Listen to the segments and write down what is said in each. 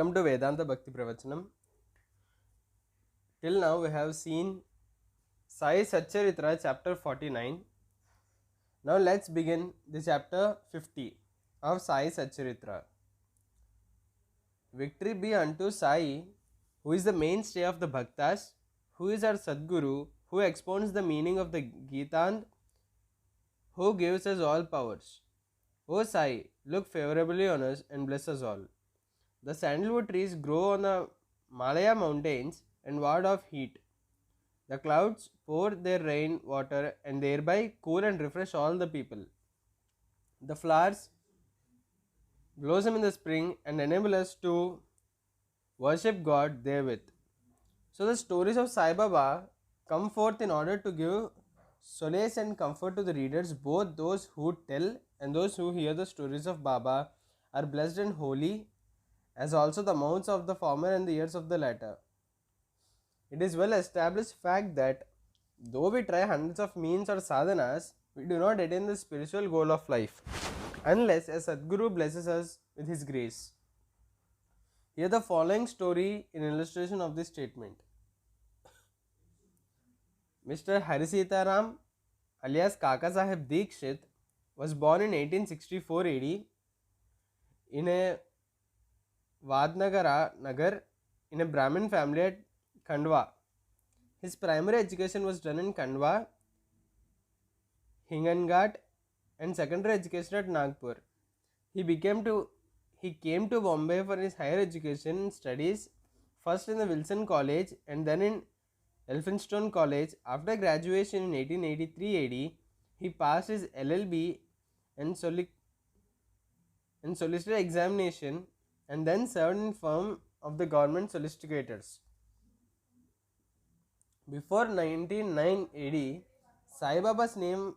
Welcome to Vedanta Bhakti Pravachanam. Till now we have seen Sai Satcharitra chapter 49. Now let's begin the chapter 50 of Sai Satcharitra. Victory be unto Sai, who is the mainstay of the Bhaktas, who is our Sadguru, who expounds the meaning of the Gita and who gives us all powers. O Sai, look favorably on us and bless us all. The sandalwood trees grow on the Malaya mountains and ward off heat. The clouds pour their rain water and thereby cool and refresh all the people. The flowers blossom in the spring and enable us to worship God therewith. So the stories of Sai Baba come forth in order to give solace and comfort to the readers. Both those who tell and those who hear the stories of Baba are blessed and holy, as also the mouths of the former and the ears of the latter. It is well established fact that though we try hundreds of means or sadhanas, we do not attain the spiritual goal of life unless a Sadguru blesses us with his grace. Here the following story in illustration of this statement. Mr. Harisitaram alias Kaka Saheb Dikshit was born in 1864 AD in a Vadnagara Nagar in a Brahmin family at Khandwa. His primary education was done in Khandwa, Hinganghat, and secondary education at Nagpur. He came to Bombay for his higher education studies, first in the Wilson College and then in Elphinstone College. After graduation in 1883 AD, he passed his LLB and solicitor examination and then served in firm of the government solicitors. Before 1909 AD, Sai Baba's name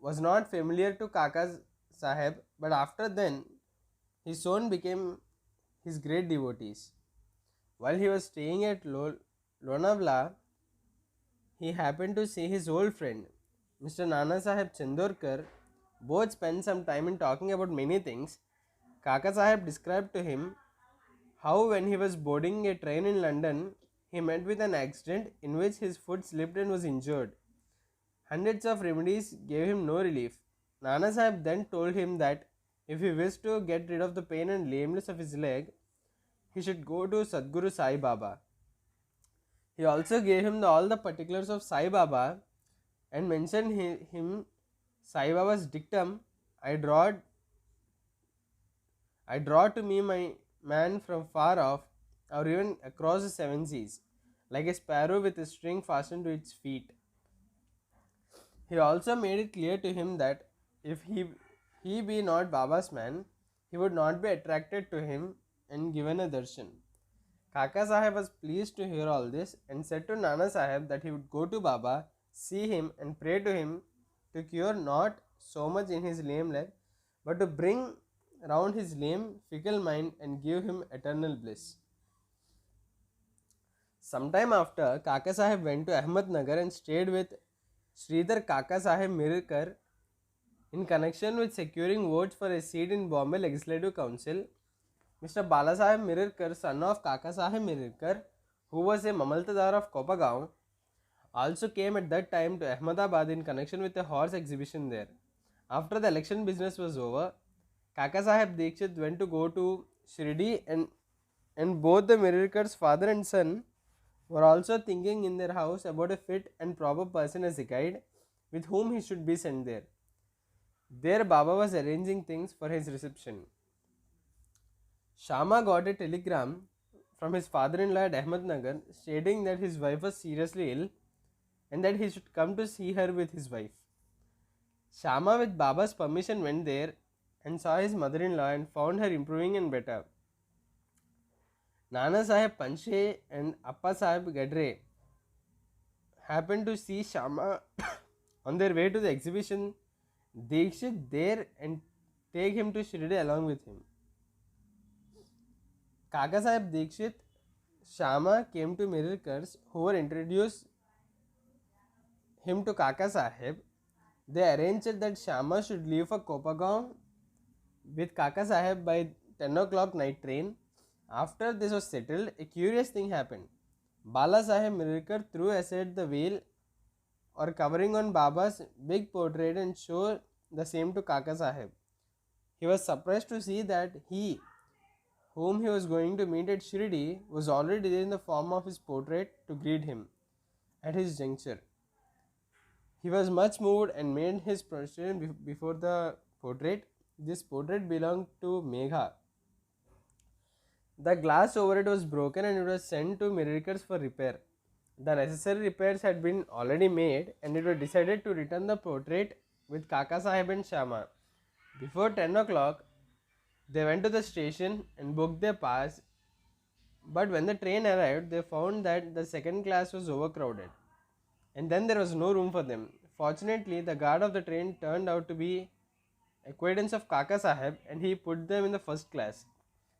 was not familiar to Kaka Saheb, but after then, his son became his great devotees. While he was staying at Lonavla, he happened to see his old friend, Mr. Nana Saheb Chandorkar. Both spent some time in talking about many things. Kaka Saheb described to him how when he was boarding a train in London, he met with an accident in which his foot slipped and was injured. Hundreds of remedies gave him no relief. Nana Sahib then told him that if he wished to get rid of the pain and lameness of his leg, he should go to Sadguru Sai Baba. He also gave him all the particulars of Sai Baba and mentioned him Sai Baba's dictum, I draw to me my man from far off or even across the seven seas, like a sparrow with a string fastened to its feet. He also made it clear to him that if he be not Baba's man, he would not be attracted to him and given a darshan. Kaka Saheb was pleased to hear all this and said to Nana Saheb that he would go to Baba, see him and pray to him to cure not so much in his lame leg, but to bring round his lame, fickle mind and give him eternal bliss. Sometime after, Kaka Saheb went to Ahmednagar and stayed with Sridhar Kaka Saheb Mirkar in connection with securing votes for a seat in Bombay Legislative Council. Mr. Balasaheb Mirkar, son of Kaka Saheb Mirkar, who was a Mamaltadar of Kopagaon, also came at that time to Ahmedabad in connection with a horse exhibition there. After the election business was over, Kaka Saheb Dikshit went to go to Shirdi and both the Mirkar's father and son were also thinking in their house about a fit and proper person as a guide with whom he should be sent there. There Baba was arranging things for his reception. Shama got a telegram from his father-in-law at Ahmednagar stating that his wife was seriously ill and that he should come to see her with his wife. Shama with Baba's permission went there and saw his mother-in-law and found her improving and better. Nana Saheb Panche and Appa Saheb Gadre happened to see Shama on their way to the exhibition. Dikshit there and take him to Shirdi along with him. Kaka Saheb Dikshit, Shama came to Mirkars, who were introduced him to Kaka Saheb. They arranged that Shama should leave for Kopagaon with Kaka Saheb by 10 o'clock night train After this was settled, a curious thing happened. Bala Saheb Mirkar threw aside the veil or covering on Baba's big portrait and showed the same to Kaka Saheb. He was surprised to see that he, whom he was going to meet at Shirdi, was already there in the form of his portrait to greet him at his juncture. He was much moved and made his prostrate before the portrait. This portrait belonged to Megha. The glass over it was broken and it was sent to Mirror's for repair. The necessary repairs had been already made and it was decided to return the portrait with Kaka Saheb and Shama. Before 10 o'clock, they went to the station and booked their pass, but when the train arrived, they found that the second class was overcrowded and then there was no room for them. Fortunately, the guard of the train turned out to be acquaintance of Kaka Saheb and he put them in the first class.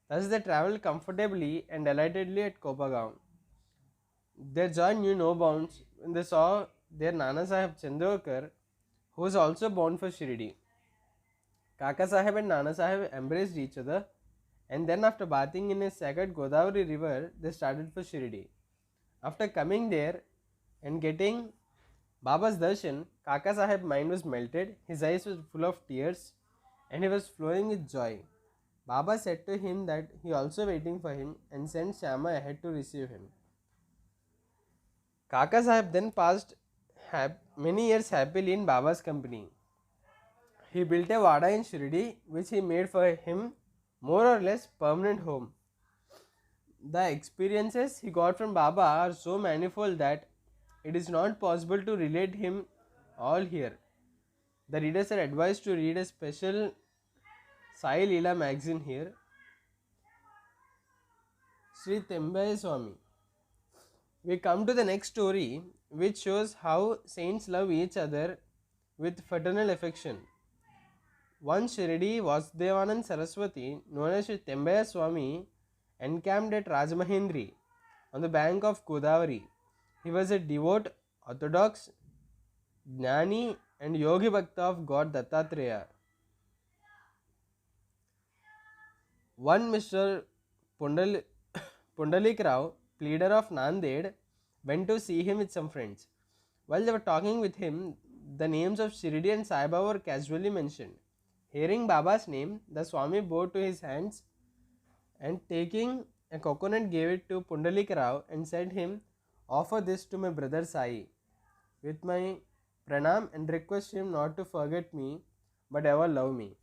Thus they travelled comfortably and delightedly at Kopagaon. Their joy knew no bounds when they saw their Nana Sahib Chandorkar, who was also bound for Shirdi. Kaka Sahib and Nana Sahib embraced each other, and then after bathing in a sacred Godavari river, they started for Shirdi. After coming there and getting Baba's darshan, Kaka Sahib's mind was melted, his eyes were full of tears, and he was flowing with joy. Baba said to him that he also waiting for him and sent Shama ahead to receive him. Kaka Sahib then passed many years happily in Baba's company. He built a Vada in Shirdi which he made for him more or less permanent home. The experiences he got from Baba are so manifold that it is not possible to relate him all here. The readers are advised to read a special Sai Leela magazine here. Sri Tembaye Swami. We come to the next story which shows how saints love each other with fraternal affection. One Shirdi Vasudevanand Saraswati, known as Sri Tembaye Swami, encamped at Rajamahendri on the bank of Godavari. He was a devout, orthodox, Jnani and Yogi Bhakta of God Dattatreya. One Mr. Pundalik Rao, pleader of Nanded, went to see him with some friends. While they were talking with him, the names of Shirdi and Sai Baba were casually mentioned. Hearing Baba's name, the Swami bowed to his hands and taking a coconut gave it to Pundalik Rao and said him, "Offer this to my brother Sai with my pranam and request him not to forget me but ever love me."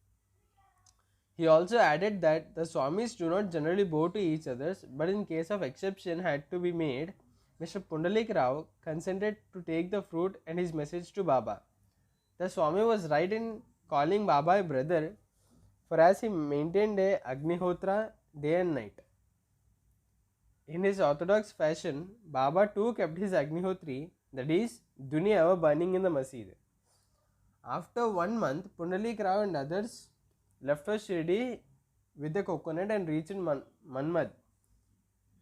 He also added that the Swamis do not generally bow to each other, but in case of exception had to be made, Mr. Pundalik Rao consented to take the fruit and his message to Baba. The Swami was right in calling Baba a brother, for as he maintained a Agnihotra day and night. In his orthodox fashion, Baba too kept his Agnihotri, that is, Duni ever burning in the masjid. After 1 month, Pundalik Rao and others left for Shirdi with a coconut and reached Manmad.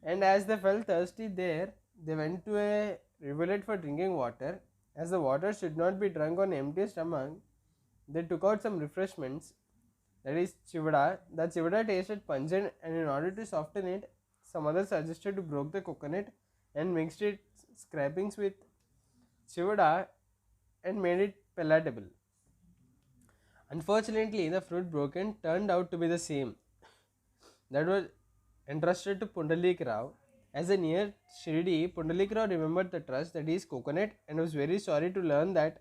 And as they felt thirsty there, they went to a rivulet for drinking water. As the water should not be drunk on empty stomach, they took out some refreshments, that is chivada. The chivada tasted pungent, and in order to soften it, some others suggested to broke the coconut and mixed its scrapings with chivada and made it palatable. Unfortunately, the fruit broken turned out to be the same that was entrusted to Pundalik Rao. As a near Shirdi, Pundalik Rao remembered the trust, that is coconut, and was very sorry to learn that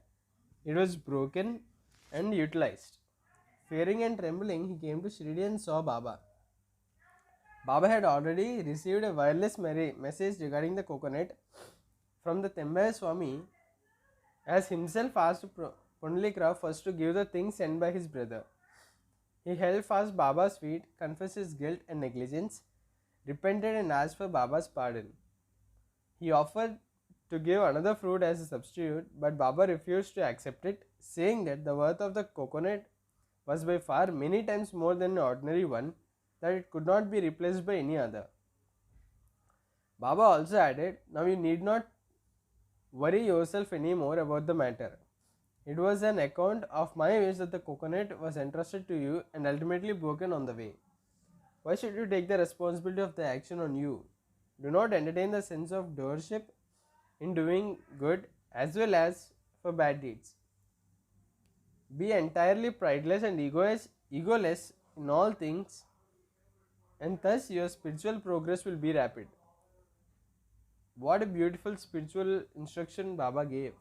it was broken and utilized. Fearing and trembling, he came to Shirdi and saw Baba. Baba had already received a wireless message regarding the coconut from the Tembaye Swami, as himself asked Pundalik Rao first to give the things sent by his brother. He held fast Baba's feet, confessed his guilt and negligence, repented and asked for Baba's pardon. He offered to give another fruit as a substitute, but Baba refused to accept it, saying that the worth of the coconut was by far many times more than an ordinary one, that it could not be replaced by any other. Baba also added, "Now you need not worry yourself any more about the matter. It was an account of my wish that the coconut was entrusted to you and ultimately broken on the way." Why should you take the responsibility of the action on you? Do not entertain the sense of doership in doing good as well as for bad deeds. Be entirely prideless and egoless in all things, and thus your spiritual progress will be rapid. What a beautiful spiritual instruction Baba gave.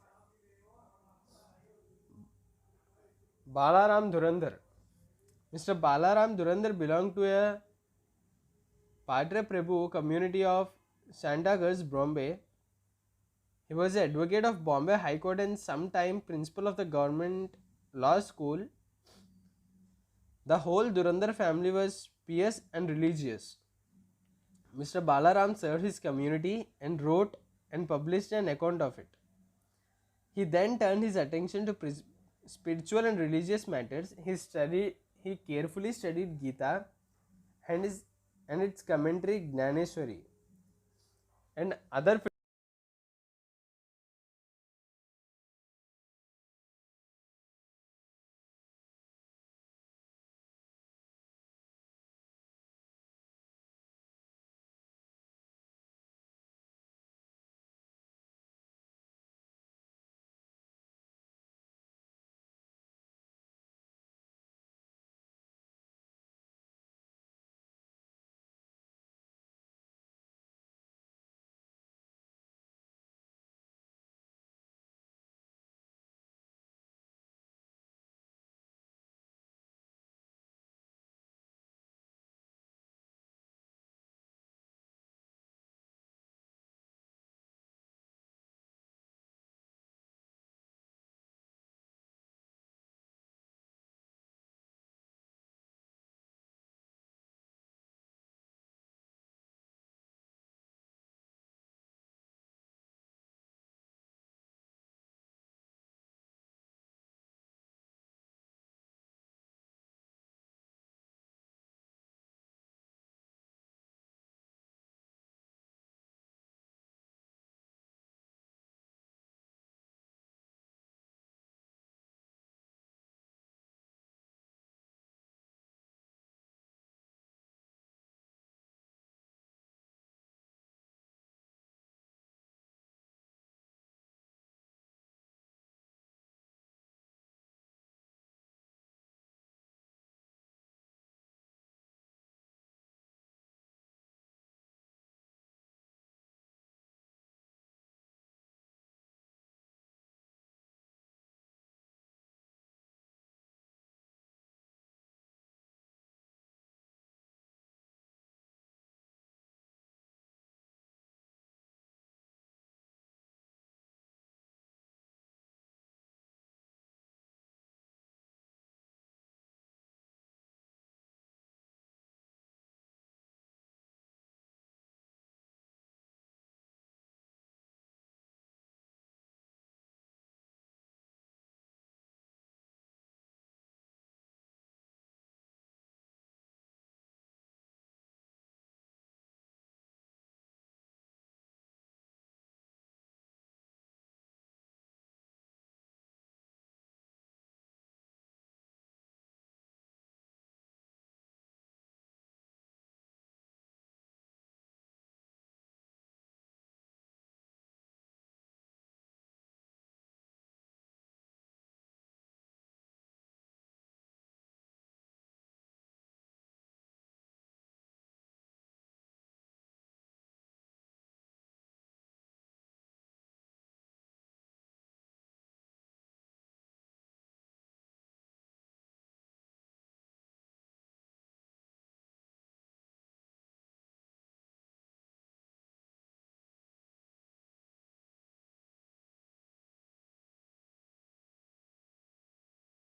Balaram Dhurandhar. Mr. Balaram Dhurandhar belonged to a Padre Prabhu community of Santagars, Bombay. He was an advocate of Bombay High Court and sometime principal of the government law school. The whole Dhurandhar family was pious and religious. Mr. Balaram served his community and wrote and published an account of it. He then turned his attention to spiritual and religious matters. He carefully studied Gita and its commentary Gnaneshwari and other